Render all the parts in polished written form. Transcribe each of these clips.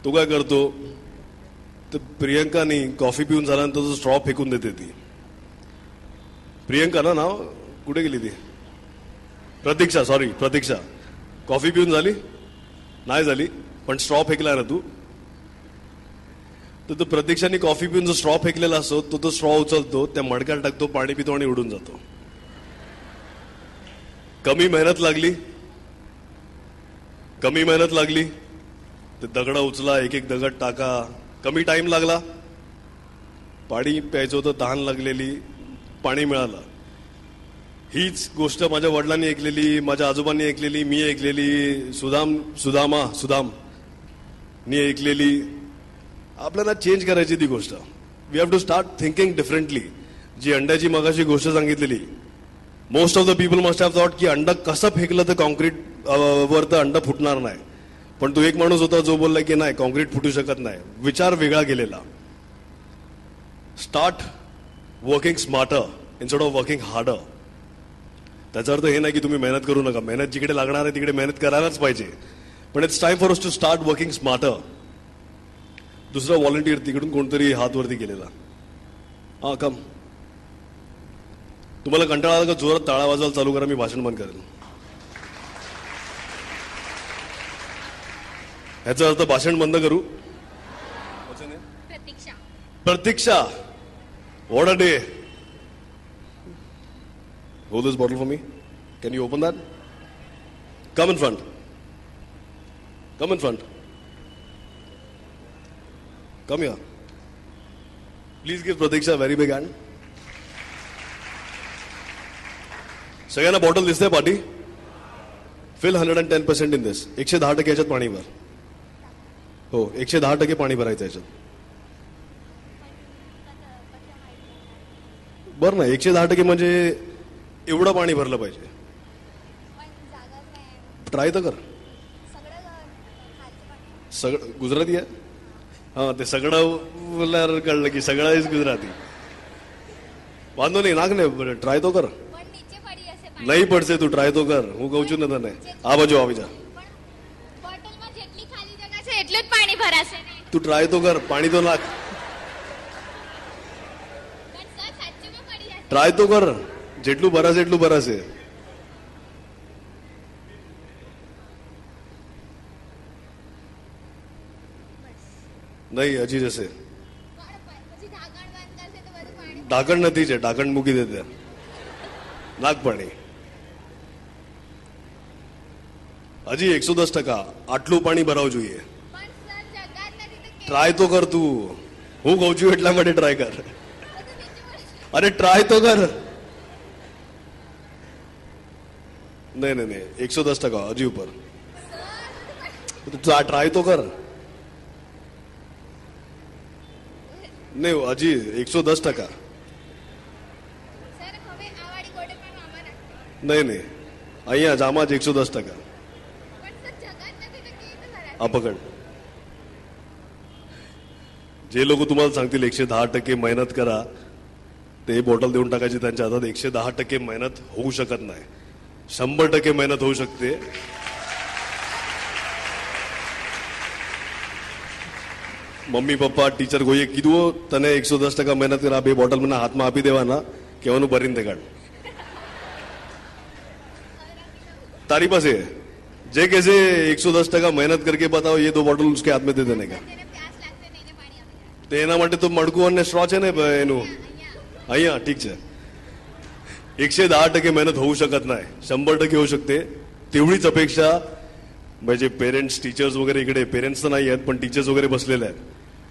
तो काय करतो, तर प्रियंकानी कॉफी पिऊन झाल्यानंतर तो स्ट्रॉ फेकून देते. ती प्रियंका ना नाव, कुठे गेली ती, प्रतीक्षा, सॉरी प्रतीक्षा. कॉफी पिऊन झाली नाही झाली, पण स्ट्रॉ फेकला ना तू, तर तो प्रतीक्षाने कॉफी पिऊन जो स्ट्रॉ फेकलेला असतो तो स्ट्रॉ उचलतो, त्या मडक्यात टाकतो, पाणी पितो आणि उडून जातो. कमी मेहनत लागली, ते दगड उचला, एक एक दगड टाका, कमी टाइम लागला, पाणी प्यायचं होतं, तहान लागलेली, पाणी मिळालं. हीच गोष्ट माझ्या वडिलांनी ऐकलेली, माझ्या आजोबांनी ऐकलेली, मी ऐकलेली, सुदामनी ऐकलेली. आपल्याला चेंज करायची ती गोष्ट. We have to start thinking differently. जी अंड्याची मगाशी गोष्ट सांगितलेली, most of the people must have thought की अंड कसं फेकलं तर कॉन्क्रीट वर तर अंड फुटणार नाही. पण तो एक माणूस होता जो बोलला की नाही, कॉन्क्रीट फुटू शकत नाही. विचार वेगळा गेलेला. Start working smarter instead of working harder. त्याचा अर्थ हे नाही की तुम्ही मेहनत करू नका. मेहनत जिकडे लागणार आहे तिकडे मेहनत करायलाच पाहिजे. पण it's time for us to start working smarter. दुसरा व्हॉलंटियर तिकडून कोणतरी हात वरती केलेला. हा कम. तुम्हाला कंटाळा आला का जोरात टाळा वाजवायला चालू करा, मी भाषण बंद करेन. ह्याचा अर्थ भाषण बंद करू. Pratiksha, what a day. Hold this bottle for me. Can you open that? Come in front. Come in front. Come here. Please give Pratiksha a very big hand. सगळ्यांना बॉटल दिसते पाठी. Fill 110% in this. 110% याच्यात पाणी भर. हो, 110% पाणी भरायचं याच्यात. बर ना, 110% म्हणजे एवढं पाणी भरलं पाहिजे. ट्राय तर कर. सगळं गुजराती आहे. हा, ते सगळं कळलं की सगळं इज गुजराती. वांधो नहीं, नाक नहीं, ट्राय तो कर. नहीं पड़से, तू ट्राय तो कर. હું કહું છું ને તને, આ બાજુ આવી જા. તું ટ્રાય તો કર, પાણી તો નાખ. ટ્રાય તો કર, જેટલું ભરાશે એટલું ભરાશે. નહીં, હજી જશે. ઢાંકણ નથી છે, ઢાંકણ મૂકી દે ત્યાં. નાખ પાણી. હજી 110%. આટલું પાણી ભરાવું જોઈએ. ટ્રાય તો કર તું. હું કહું છું એટલા માટે ટ્રાય કર. અરે ટ્રાય તો કર. नहीं नहीं नहीं, 110%. हजी ऊपर. ट्राय तो कर. नहीं, हजी 110%. नहीं नहीं, અહીંયા જામાં જ 110%. આ પકડ. जे लोक तुम्हाला सांगतील 110% मेहनत करा, ते बॉटल देऊन टाकायची त्यांच्या हातात. 110% मेहनत होऊ शकत नाही. 100% मेहनत होऊ शकते. મમ્મી પપ્પા ટીચર કોઈએ કીધું તને 110% મહેનત કર, આ બે બોટલ મને હાથમાં આપી દેવાના, કહેવાનું ભરીને તે કાઢ. तारी पास है जे कैसे 110% मेहनत करके बताओ, ये 2 बॉटल उसके हाथ में दे देने का. તેના માટે તો મડકું અને સ્ટ્રો છે ને એનું અહીંયા. ઠીક છે, 110% मेहनत होऊ शकत नाही, 100% होऊ शकते. तेवढीच अपेक्षा म्हणजे पेरेंट्स, टीचर्स वगैरे, इकडे पेरेंट्स तर नाही आहेत पण टीचर्स वगैरे बसलेले आहेत.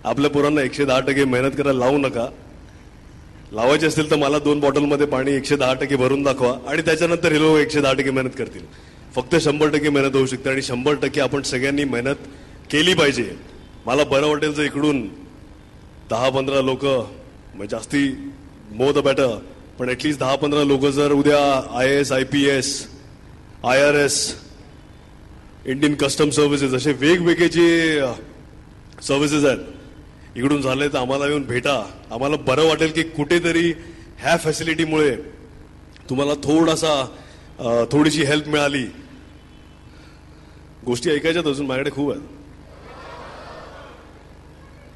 आपल्या पोरांना 110% मेहनत करायला लावू नका. लावायचे असतील तर मला 2 बॉटलमध्ये पाणी 110% भरून दाखवा आणि त्याच्यानंतर हे लोक 110% मेहनत करतील. फक्त 100% मेहनत होऊ शकते आणि 100% आपण सगळ्यांनी मेहनत केली पाहिजे. मला बरं वाटेल जर इकडून 10-15 लोक, म्हणजे जास्ती मोर द बेटर, पण ऍटलीस्ट 10-15 लोक जर उद्या IAS, IPS, IRS, Indian custom services असे वेगवेगळे जे सर्व्हिसेस आहेत इकडून झाले तर आम्हाला येऊन भेटा. आम्हाला बरं वाटेल की कुठेतरी ह्या फॅसिलिटीमुळे तुम्हाला थोडीशी हेल्प मिळाली. गोष्टी ऐकायच्यात अजून माझ्याकडे खूप आहेत.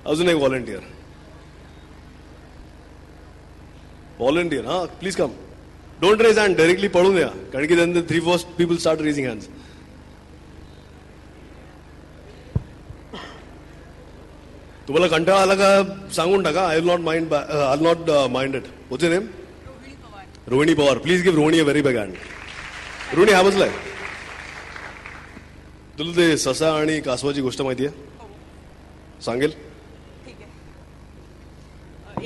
अजून एक व्हॉलंटियर हा please come. Don't raise hand, directly पळून या, कारण की त्यानंतर 3-4 पीपल स्टार्ट रेजिंग हँड्स. तुम्हाला कंटाळा आला का सांगून टाका. I will not mind, I will not mind it. What's your name? Rohini Pawar. Please give Rohini a very big hand. Rohini हा बसलाय. तुला ते ससा आणि कासवाची गोष्ट माहिती आहे? सांगेल? ठीक आहे.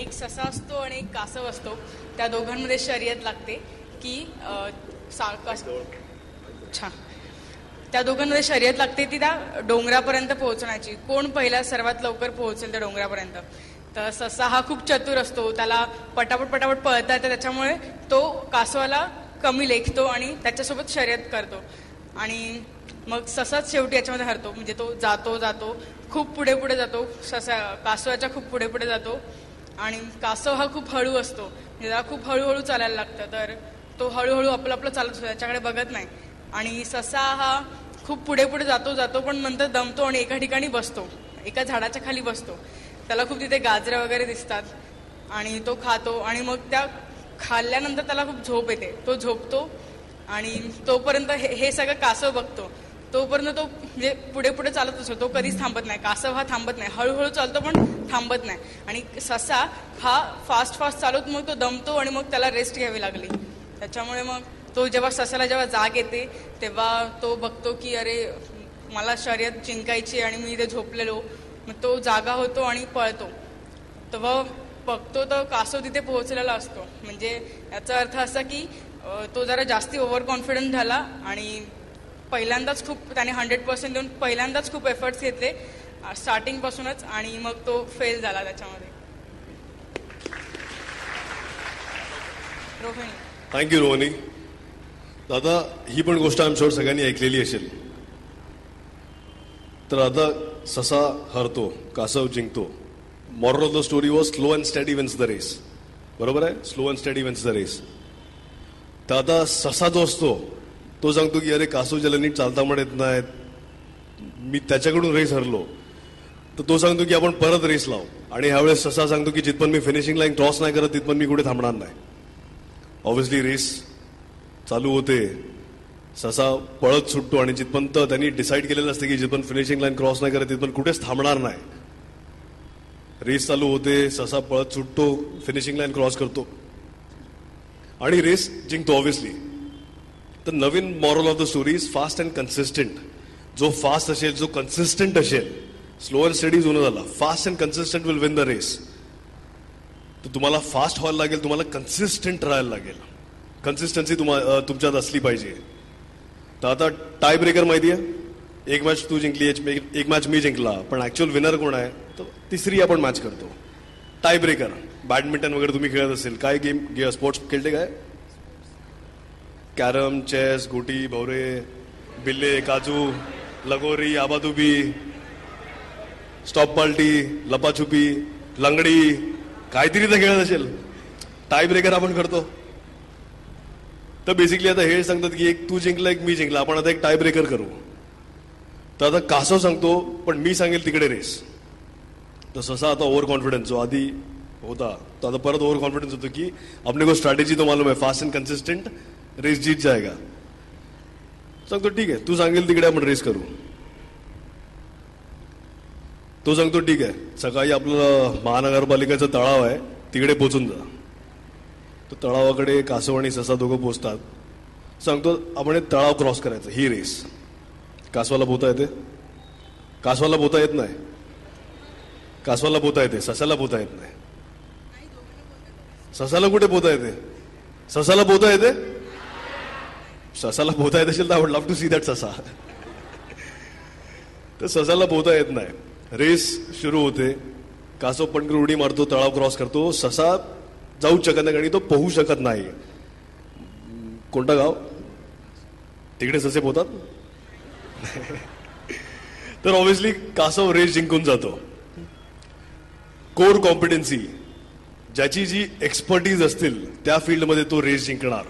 एक ससा असतो आणि एक कासव असतो. त्या दोघांमध्ये शर्यत लागते की छान त्या दोघांमध्ये शर्यत लागते ती त्या डोंगरापर्यंत पोहोचण्याची. कोण पहिला सर्वात लवकर पोहोचेल त्या डोंगरापर्यंत. तर ससा हा खूप चतुर असतो, त्याला पटापट पळता येतं, त्याच्यामुळे तो कासवाला कमी लेखतो आणि त्याच्यासोबत शर्यत करतो. आणि मग ससाच शेवटी याच्यामध्ये हरतो. म्हणजे तो जातो खूप पुढे जातो. कासवाच्या खूप पुढे जातो. आणि कासव हा खूप हळू असतो, म्हणजे त्याला खूप हळूहळू चालायला लागतं. तर तो हळूहळू आपलं चालत असतो, त्याच्याकडे बघत नाही. आणि ससा हा खूप पुढे जातो पण नंतर दमतो आणि एका ठिकाणी बसतो, एका झाडाच्या खाली बसतो. त्याला खूप तिथे गाजरं वगैरे दिसतात आणि तो खातो. आणि मग त्या खाल्ल्यानंतर त्याला खूप झोप येते. तो झोपतो आणि तोपर्यंत हे सगळं कासव बघतो. तोपर्यंत तो म्हणजे पुढे चालत असतो, तो कधीच थांबत नाही. कासव हा थांबत नाही, हळूहळू चालतो पण थांबत नाही. आणि ससा हा फास्ट चालवतो, मग तो दमतो आणि मग त्याला रेस्ट घ्यावी लागली. त्याच्यामुळे मग तो ससाला जेव्हा जाग येते तेव्हा तो बघतो की अरे मला शर्यत जिंकायची आणि मी इथे झोपलेलो. मग तो जागा होतो आणि पळतो. तेव्हा बघतो तर कासव तिथे पोहोचलेला असतो. म्हणजे याचा अर्थ असा की तो जरा जास्ती ओव्हर कॉन्फिडंट झाला आणि पहिल्यांदाच त्याने 100% देऊन पहिल्यांदाच खूप एफर्ट्स घेतले स्टार्टिंग पासूनच आणि मग तो फेल झाला त्याच्यामध्ये. रोहिणी. थँक्यू रोहिणी. दादा ही पण गोष्ट आय एम शुअर सगळ्यांनी ऐकलेली असेल. तर आता ससा हरतो, कासव जिंकतो. Moral of the story was slow and steady wins the race. बरोबर आहे? Slow and steady wins the race. तर आता ससा जो असतो तो सांगतो की अरे कासव ज्याला नीट चालता म्हणत नाहीत, मी त्याच्याकडून रेस हरलो. तर तो सांगतो की आपण परत रेस लावू. आणि ह्यावेळेस ससा सांगतो की जिथपर्यंत मी फिनिशिंग लाईन क्रॉस नाही करत तिथपर्यंत मी कुठे थांबणार नाही. ऑब्व्हियसली रेस चालू होते, ससा पळत सुटतो आणि जिथपर्यंत त्यांनी डिसाईड केलेलं असतं की जिथपर्यंत फिनिशिंग लाईन क्रॉस नाही करत तिथपर्यंत कुठेच थांबणार नाही. रेस चालू होते, ससा पळत सुटतो, फिनिशिंग लाईन क्रॉस करतो आणि रेस जिंकतो ऑब्व्हियसली. तर नवीन moral of the story is fast and consistent. जो फास्ट असेल, जो कन्सिस्टंट असेल, स्लो अँड स्टडी जुनं झाला, fast and consistent will win the race. तर तुम्हाला फास्ट व्हायला लागेल, तुम्हाला कन्सिस्टंट राहायला लागेल. कन्सिस्टन्सी तुमच्यात असली पाहिजे. तर आता टाय ब्रेकर माहिती आहे? एक मॅच तू जिंकली, एक मॅच मी जिंकला, पण ऍक्च्युअल विनर कोण आहे? तर तिसरी आपण मॅच करतो. Tie breaker. बॅडमिंटन वगैरे तुम्ही खेळत असेल, काय गेम स्पोर्ट्स खेळते काय? कॅरम, चेस, गोटी, भवरे, बिल्ले, काजू, लगोरी, आबादुबी, स्टॉप पार्टी, लपाछुपी, लंगडी, काहीतरी तर खेळत असेल. टाय ब्रेकर आपण करतो. तर बेसिकली आता हे सांगतात की एक तू जिंकला, एक मी जिंकला, आपण आता एक टाय ब्रेकर करू. तर आता कासव सांगतो पण मी सांगेल तिकडे रेस. तर ससा आता ओव्हर कॉन्फिडन्स जो आधी होता तो आता परत ओव्हर कॉन्फिडन्स होतो की अपने को स्ट्रॅटेजी तो मालूम है, फास्ट अँड कन्सिस्टंट रेस जीत जाएगा. सांगतो ठीक आहे, तू सांगेल तिकडे आपण रेस करू. तो सांगतो ठीक आहे, सकाळी आपलं महानगरपालिकेचं तळाव आहे तिकडे पोचून जा. तो तळावाकडे कासव आणि ससा दोघं पोचतात. सांगतो आपण तळाव क्रॉस करायचं, ही रेस. कासवाला पोहता येते? कासवाला पोहता येत नाही. कासवाला पोहता येते, ससाला पोहता येत नाही. ससाला कुठे पोहता येते? ससाला पोहता येते? ससाला पोहता येत असेल तर I would love to see that ससा. तर ससाला पोहता येत नाही. रेस सुरू होते, कासव पटकन उडी मारतो, तळाव क्रॉस करतो. ससा जाऊ शकत नाही आणि तो पोहू शकत नाही. कोणतं गाव? तिकडे ससे पोहतात. तर ऑब्व्हियसली कासव रेस जिंकून जातो. कोर कॉम्पिटन्सी, ज्याची जी एक्सपर्टीज असतील त्या फील्डमध्ये तो रेस जिंकणार.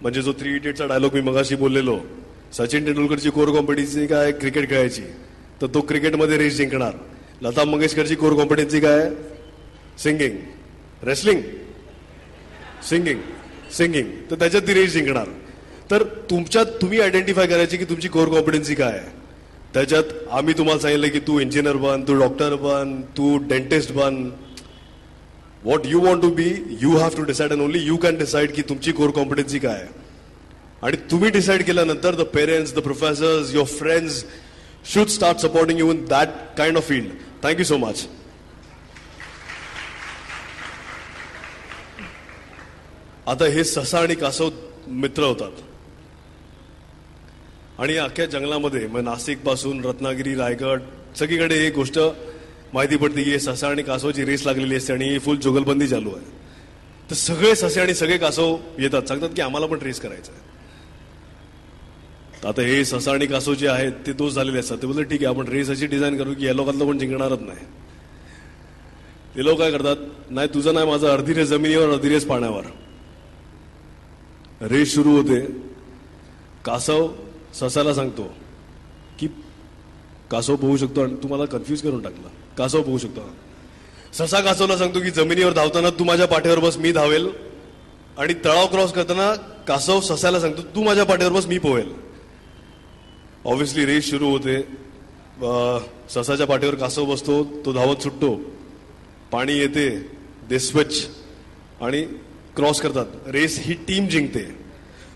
म्हणजे जो 3 इडियट्सचा डायलॉग मी मगाशी बोललेलो, सचिन तेंडुलकरची कोर कॉम्पिटन्सी काय? क्रिकेट खेळायची. तर तो क्रिकेटमध्ये रेस जिंकणार. लता मंगेशकरची कोर कॉम्पिटन्सी काय आहे? सिंगिंग. Wrestling, singing, singing. तर त्याच्यात ती रेस जिंकणार. तर तुम्ही आयडेंटिफाय करायची की तुमची कोर कॉम्पिटन्सी काय आहे. त्याच्यात आम्ही तुम्हाला सांगितलं की तू इंजिनियर बन, तू डॉक्टर बन, तू डेंटिस्ट बन. What you want to be, you have to decide and only you can decide की तुमची कोर कॉम्पिटन्सी काय आहे. आणि तुम्ही डिसाइड केल्यानंतर the parents, the professors, your friends should start supporting you in that kind of field. Thank you so much. आता हे ससा आणि कासव मित्र होतात आणि अख्ख्या जंगलामध्ये नाशिक पासून रत्नागिरी, रायगड सगळीकडे ही गोष्ट माहिती पडते की ससा आणि कासवाची रेस लागलेली असते आणि फुल जुगलबंदी चालू आहे. तर सगळे ससे आणि सगळे कासव येतात, सांगतात की आम्हाला पण रेस करायचं आहे. आता हे ससा आणि कासव जे आहेत ते दोष झालेले असतात. ते बोलले ठीक आहे, आपण रेस अशी डिझाईन करू की या लोकांना पण जिंकणारच नाही. ते लोक काय करतात, नाही तुझं नाही माझं, अर्धी रेस जमिनीवर अर्धी रेस पाण्यावर. रेस सुरू होते. कासव ससाला सांगतो की कासव पोहू शकतो आणि तुम्हाला कन्फ्यूज करून टाकलं. कासव पोहू शकतो. ससा कासवला सांगतो की जमिनीवर धावताना तू माझ्या पाठीवर बस, मी धावेल. आणि तळाव क्रॉस करताना कासव ससाला सांगतो तू माझ्या पाठीवर बस, मी पोहेल. ऑब्व्हियसली रेस सुरू होते. ससाच्या पाठीवर कासव बसतो, तो धावत सुटतो. पाणी येते, दे स्विच आणि क्रॉस करतात. रेस ही टीम जिंकते.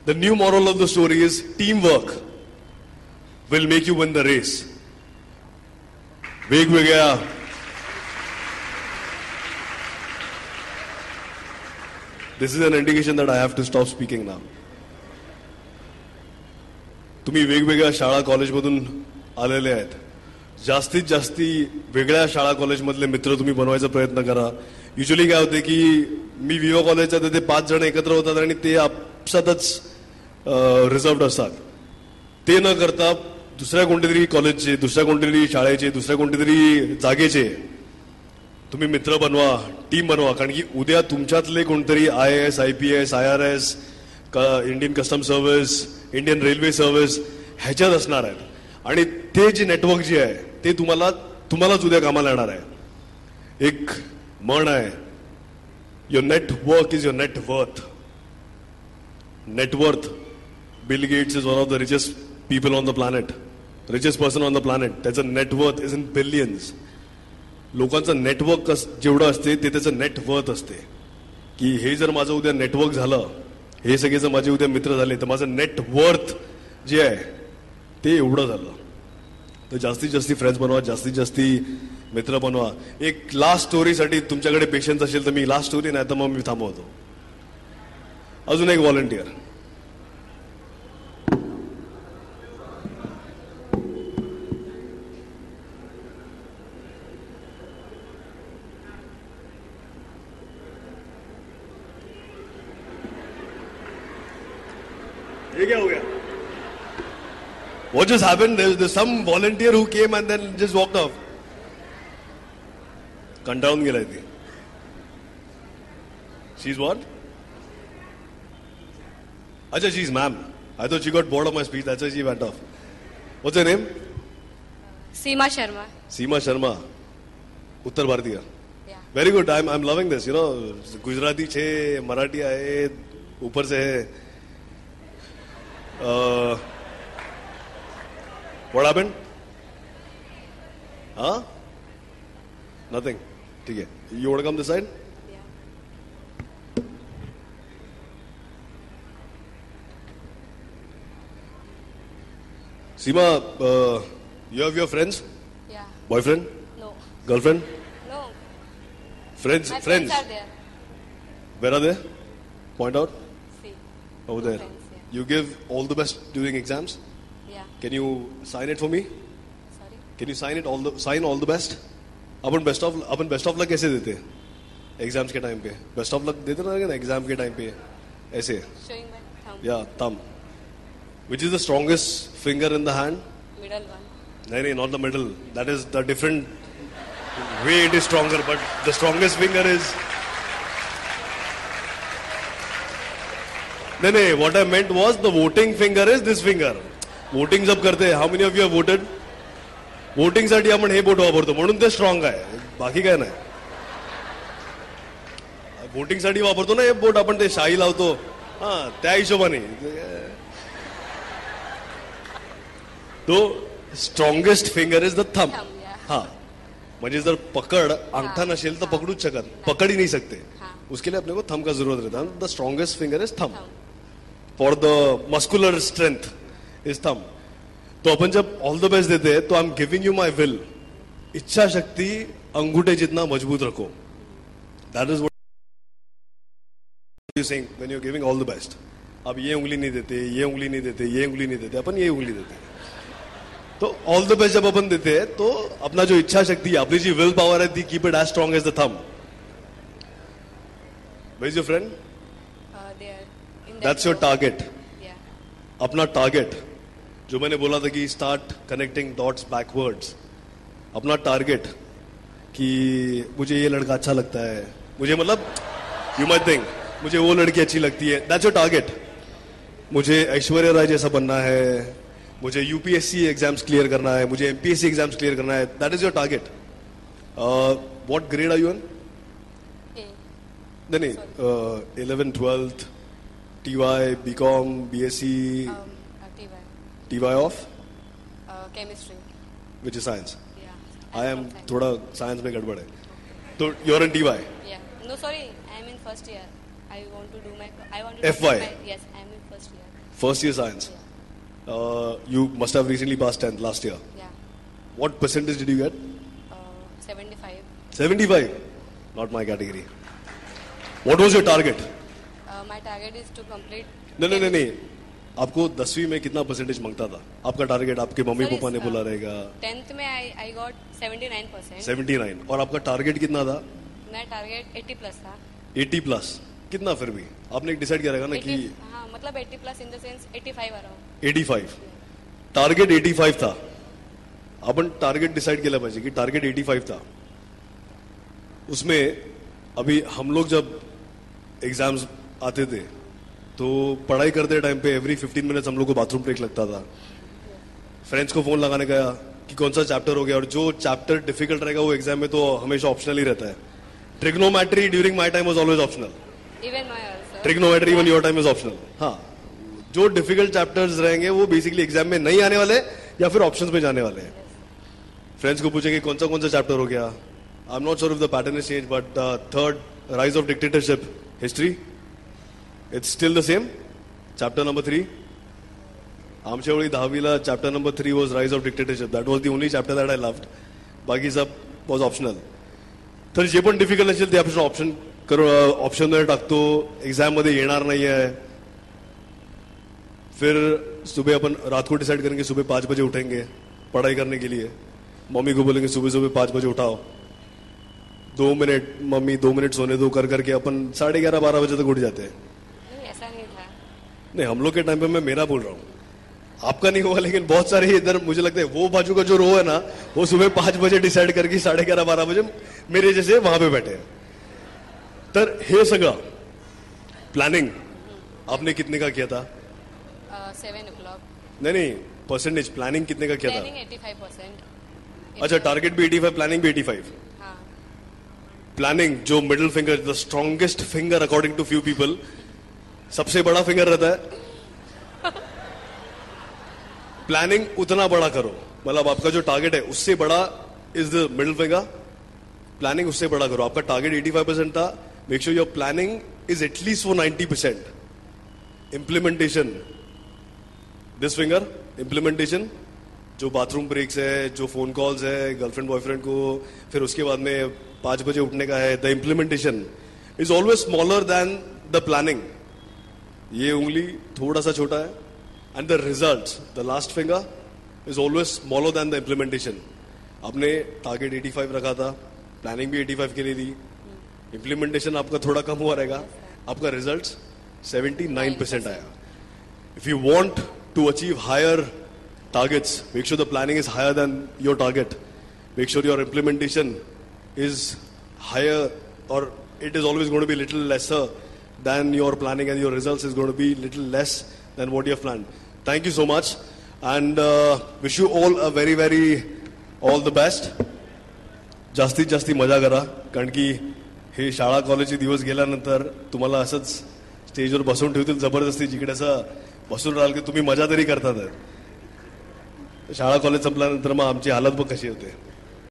The new moral of the story is team work will make you win the race. वेगवेगळ्या this is an indication that I have to stop speaking now. तुम्ही वेगवेगळ्या शाळा कॉलेजमधून आलेले आहेत. जास्तीत जास्ती वेगळ्या शाळा कॉलेजमधले मित्र तुम्ही बनवायचा प्रयत्न करा. युजली काय होते की मी विवो कॉलेजचा तर ते 5 जण एकत्र होतात आणि ते आपसातच रिझर्व्ड असतात. ते न करता दुसऱ्या कोणत्यातरी कॉलेजचे, दुसऱ्या कोणत्यातरी शाळेचे, दुसऱ्या कोणत्यातरी जागेचे तुम्ही मित्र बनवा, टीम बनवा. कारण की उद्या तुमच्यातले कोणतरी IAS, IPS, IRS, Indian custom service, Indian railway service ह्याच्यात असणार आहेत. आणि ते जे नेटवर्क जे आहे ते तुम्हालाच उद्या कामाला येणार आहे. एक म्हण आहे, your network is your net worth. Net worth, Bill Gates is one of the richest people on the planet, richest person on the planet. त्याचं नेटवर्थ इज इन बिलियन्स. लोकांचं नेटवर्क जेवढं असते ते त्याचं नेटवर्थ असते. की हे जर माझं उद्या नेटवर्क झालं, हे सगळे जर माझे उद्या मित्र झाले तर माझं नेटवर्थ जे आहे ते एवढं झालं. तर जास्तीत जास्ती फ्रेंड्स बनवा, जास्तीत जास्ती मित्र बनवा. एक लास्ट स्टोरीसाठी तुमच्याकडे पेशन्स असेल तर मी लास्ट स्टोरी, नाही तर मग मी थांबवतो. अजून एक व्हॉलंटियर. ये क्या हो गया? What just happened? There's some volunteer who came and then just walked off. कंटाळून गेलाय ती. She's what? Acha, she's ma'am. I thought she got bored of my speech. That's why she went off. What's her name? Seema Sharma. Seema Sharma. उत्तर भारतीय. Yeah. Very good. I'm loving this. You know, Gujarati छे, मराठी आहे, ऊपर से है. What happened? Huh? Nothing. ठीक है. You want to come this side? Yeah. Seema, you have your friends? Yeah. Boyfriend? No. Girlfriend? No. Friends? My Friends? friends are there. Where are they? Point out. See. Over Two there. friends, yeah. You give all the best during exams? Yeah. Can you sign it for me? Sorry. Can you sign all the best? अपन best of luck कैसे देते? Exams के time पे best of luck देते ना exam के time पे ऐसे. Showing my thumb. Yeah, thumb. Which is the strongest finger in the hand? Middle one. No, not the middle. That is the different way it is stronger. But the strongest finger is. No. What I meant was the voting finger is this finger. Voting जब करते हैं, how many of you have voted? वोटिंगसाठी आपण हे बोट वापरतो म्हणून ते strong आहे, बाकी काय नाही. वोटिंगसाठी वापरतो ना हे बोट आपण, ते शाई लावतो, हा त्या हिशोबाने तो strongest finger is the thumb. Thumb, yeah. हा म्हणजे जर पकड़ अंगठा नसेल तर पकडूच शकत, पकड़ ही नहीं सकते, उसके लिए अपने को थंब का जरूरत रहता है. The strongest finger is thumb. For the muscular strength is thumb. तो अपन जब ऑल द बेस्ट देते हैं तो I am giving you my will. इच्छा शक्ति अंगूठे जितना मजबूत रखो. That is what you saying when you are giving all the best. अब ये उंगली नहीं देते, ये उंगली नहीं देते, ये उंगली नहीं देते, अपन ये उंगली देते. तो ऑल द बेस्ट जब अपन देते हैं तो अपना जो इच्छा शक्ति है, अपनी जो विल पावर है, the keep it as strong as the thumb. Where is your friend? They are in that that's your row. Target. Yeah. अपना टारगेट जो मैंने बोला था कि स्टार्ट कनेक्टिंग डॉट्स बैकवर्ड्स. अपना टारगेट कि मुझे ये लड़का अच्छा लगता है, मुझे मतलब यू माइट थिंक मुझे वो लड़की अच्छी लगती है, दैट्स योर टारगेट. मुझे ऐश्वर्या राय जैसा बनना है, मुझे यूपीएससी एग्जाम्स क्लियर करना है, मुझे एमपीएससी एग्जाम्स क्लियर करना है, that is your target. What grade are you in? A. नहीं 11th 12th TY BCom BSc TY. TY of Chemistry. Which is science. Yeah. I am from science. थोड़ा science में गड़बड़ है. तो you are in TY. Yeah. No, sorry. I am in first year. I want to do my. I want to. FY. Yes, I am in first year. First year science. You must have recently passed 10th last year. Yeah. What percentage did you get? 75. 75. Not my category. What was your target? My target is to complete. नहीं. आपको 10वीं में कितना percentage मांगता था आपका target? आपके mummy Sorry, पापा ने sir. बोला रहेगा 10th में I got 79%. 79. और आपका टारगेट कितना था? मेरा टारगेट 80 प्लस था. 80 प्लस. कितना फिर भी आपने डिसाइड किया रहेगा ना 80, कि हाँ मतलब 80 plus in the sense 85 around. 85. Target 85 था. आपण टारगेट डिसाइड केलं पाहिजे की टारगेट 85 था. उसमें अभी हम लोग जब एग्जाम्स आते थे तो पढ़ाई करते टाइम पे एवरी 15 मिनट्स हम लोग को बाथरूम ब्रेक लगता था. फ्रेंड्स को फोन लगाने का कि कौन सा चैप्टर हो गया, और जो चैप्टर डिफिकल्ट रहेगा वो एग्जाम में तो हमेशा ऑप्शनल ही रहता है. ट्रिग्नोमेट्री ड्यूरिंग माई टाइम वाज always optional. Even my also. Trigonometry even your time is optional. हाँ, जो डिफिकल्ट चैप्टर्स रहेंगे वो बेसिकली एग्जाम में नहीं आने वाले या फिर ऑप्शंस में जाने वाले हैं. फ्रेंड्स को पूछेंगे कौन सा चैप्टर हो गया. I am not sure if the pattern is change, but third rise of dictatorship history, it's still the same. Chapter number 3. आमच्या वेळी 10वीला chapter number 3 was rise of dictatorship. That was the only chapter that I loved. बाकी सब was optional. तर जे पण difficult असेल ते आपण ऑप्शन ऑप्शनमध्ये टाकतो. एग्जाम मध्ये येणार नाही आहे. फिर सुबह अपन रात को डिसाइड करेंगे सुबह 5 बजे उठेंगे पढ़ाई करने के लिए. मम्मी को बोलेंगे सुबह सुबह 5 बजे उठाओ. 2 मिनट मम्मी 2 मिनट सोने दो कर करके अपन 11:30 12 बजे तक उठ जाते हैं. नहीं ऐसा नहीं था. नहीं, हम लोग के टाइम पे मैं मेरा बोल रहा हूँ, आपका नहीं हुआ, लेकिन बहुत सारे इधर मुझे लगता है वो बाजू का जो रो है ना वो सुबह 5 बजे डिसाइड करके 11:30 12 बजे मेरे जैसे वहां पे बैठे हैं. तर हे सगळं प्लॅनिंग आपने कितने का किया था? 7 o'clock. नहीं, परसेंटेज प्लानिंग कितने का किया था? प्लानिंग 85%. अच्छा, टारगेट भी 85, प्लानिंग भी 85. हाँ. प्लानिंग जो middle finger, the strongest finger according to few people, सबसे बड़ा फिंगर रहता है. प्लानिंग उतना बड़ा करो, मतलब आपका जो टारगेट है उससे बड़ा is the middle finger. Planning उससे बड़ा करो. आपका टारगेट 85% था. Make sure your planning is at least for 90%. Implementation, this finger, implementation जो बाथरूम ब्रेक्स है, जो फोन कॉल्स है गर्लफ्रेंड बॉयफ्रेंड को, फिर उसके बाद में 5 बजे उठने का है, the implementation is always smaller than the planning. ये उंगली थोड़ा सा छोटा है. End the result, the last finger is always smaller than the implementation. आपने टारगेट 85 रखा था, प्लानिंग भी 85 के लिए दी, इंप्लीमेंटेशन आपका थोड़ा कम हुआ रहेगा, आपका रिजल्ट 79% आया. If you want to achieve higher targets, make sure the planning is higher than your target. Make sure your implementation is higher, or it is always going to be little lesser than your planning, and your results is going to be little less than what you have planned. Thank you so much, and wish you all a very, very all the best. जास्तीत जास्ती मजा करा, कारण की हे शाळा कॉलेजचे दिवस गेल्यानंतर तुम्हाला असंच स्टेजवर बसवून ठेवतील जबरदस्ती, जिकडे असं बसून राहाल की तुम्ही मजा तरी करतात. शाळा कॉलेज संपल्यानंतर मग आमची हालत बघ कशी होते.